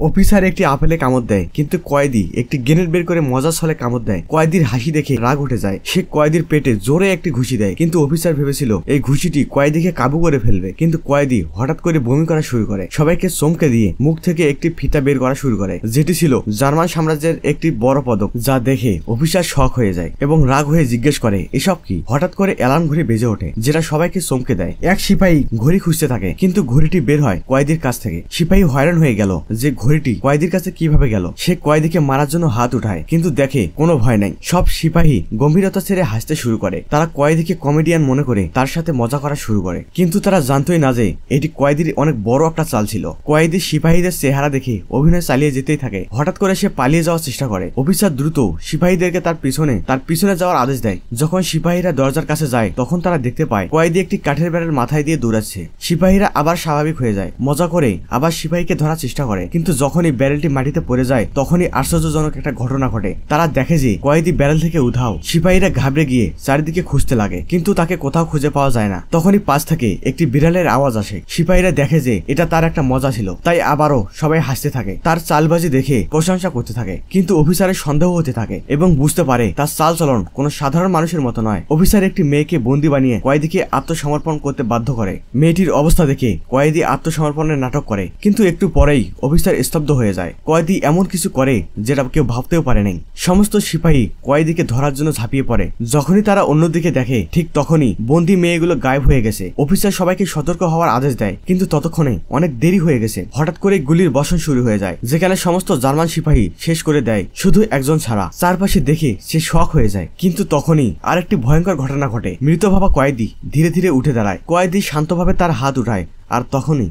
Officer একটি আপেলে কামড় দেয়, কিন্তু কয়েদি একটি গ্রেনেড বের করে মজার ছলে কামড় দেয়। কয়েদির হাসি দেখে রাগ উঠে যায়। সে কয়েদির পেটে জোরে একটি ঘুষি দেয়, কিন্তু অফিসার ভেবেছিল এই ঘুষিটি কয়েদিকে কাবু করে ফেলবে, কিন্তু কয়েদি হঠাৎ করে বমি করা শুরু করে। সবাইকে চমকে দিয়ে মুখ থেকে একটি ফিতা বের করা শুরু করে, যেটি ছিল জার্মান সাম্রাজ্যের একটি বড় পদক। যা দেখে অফিসার শক হয়ে যায় এবং রাগ হয়ে জিজ্ঞেস করে এসব কি। হঠাৎ করে অ্যালার্ম ঘড়ি বেজে ওঠে, যেটা সবাইকে চমকে দেয়। এক সিপাহী ঘড়ি খুঁজতে থাকে, কিন্তু ঘড়িটি বের হয় কয়েদির কাছ থেকে। সিপাহী হয়রান হয়ে গেল যে ঘড়িটি কয়েদির কাছে কিভাবে গেল। সে কয়েদিকে মারার জন্য হাত উঠায়, কিন্তু দেখে কোনো ভয় নাই। সব সিপাহী গম্ভীরতা ছেড়ে হাসতে শুরু করে। তারা কয়েদিকে কমেডিয়ান মনে করে তার সাথে মজা করা শুরু করে, কিন্তু তারা জানতোই না যে এটি কয়েদির অনেক বড় একটা চাল ছিল। কয়েদি সিপাহীদের চেহারা দেখে অভিনয় চালিয়ে যেতেই থাকে। হঠাৎ করে সে পালিয়ে যাওয়ার চেষ্টা করে। অফিসার দ্রুত সিপাহীদেরকে তার পিছনে যাওয়ার আদেশ দেয়। যখন সিপাহীরা দরজার কাছে যায়, তখন তারা দেখতে পায় কয়েদি একটি কাঠের বেড়ার মাথায় দিয়ে দৌড়াচ্ছে। সিপাহীরা আবার স্বাভাবিক হয়ে যায়। মজা করে আবার সিপাহীকে ধরার চেষ্টা করে, কিন্তু যখনই ব্যারেলটি মাটিতে পড়ে যায়, তখনই আশ্চর্যজনক একটা ঘটনা ঘটে। তারা দেখে যে কয়েদি ব্যারেল থেকে উধাও। সিপাহীরা ঘাবড়ে গিয়ে চারিদিকে খুঁজতে লাগে, কিন্তু তাকে কোথাও খুঁজে পাওয়া যায় না। তখনই পাশ থেকে একটি বিড়ালের আওয়াজ আসে। সিপাহীরা দেখে যে এটা তার একটা মজা ছিল, তাই আবারও সবাই হাসতে থাকে। তার চালবাজি দেখে প্রশংসা করতে থাকে, কিন্তু অফিসারের সন্দেহ হতে থাকে এবং বুঝতে পারে তার চালচলন কোনো সাধারণ মানুষের মতো নয়। অফিসার একটি মেয়েকে বন্দী বানিয়ে কয়েদিকে আত্মসমর্পণ করতে বাধ্য করে। মেয়েটির অবস্থা দেখে কয়েদি আত্মসমর্পণের নাটক করে, কিন্তু একটু পরেই অফিসার স্তব্ধ হয়ে যায়। কয়েদি এমন কিছু করে যেটা কেউ ভাবতেও পারে নাই। সমস্ত সিপাহী কয়েদিকে ধরার জন্য ঝাঁপিয়ে পড়ে। যখনই তারা অন্যদিকে দেখে, ঠিক তখনই বন্দী মেয়েগুলো গায়েব হয়ে গেছে। অফিসার সবাইকে সতর্ক হওয়ার আদেশ দেয়, কিন্তু ততক্ষণে অনেক দেরি হয়ে গেছে। হঠাৎ করে গুলির বর্ষণ শুরু হয়ে যায়, যেখানে সমস্ত জার্মান সিপাহী শেষ করে দেয়, শুধু একজন ছাড়া। চারপাশে দেখে সে শক হয়ে যায়, কিন্তু তখনই আরেকটি ভয়ঙ্কর ঘটনা ঘটে। মৃত ভাবা কয়েদি ধীরে ধীরে উঠে দাঁড়ায়। কয়েদি শান্তভাবে তার হাত উঠায়, আর তখনই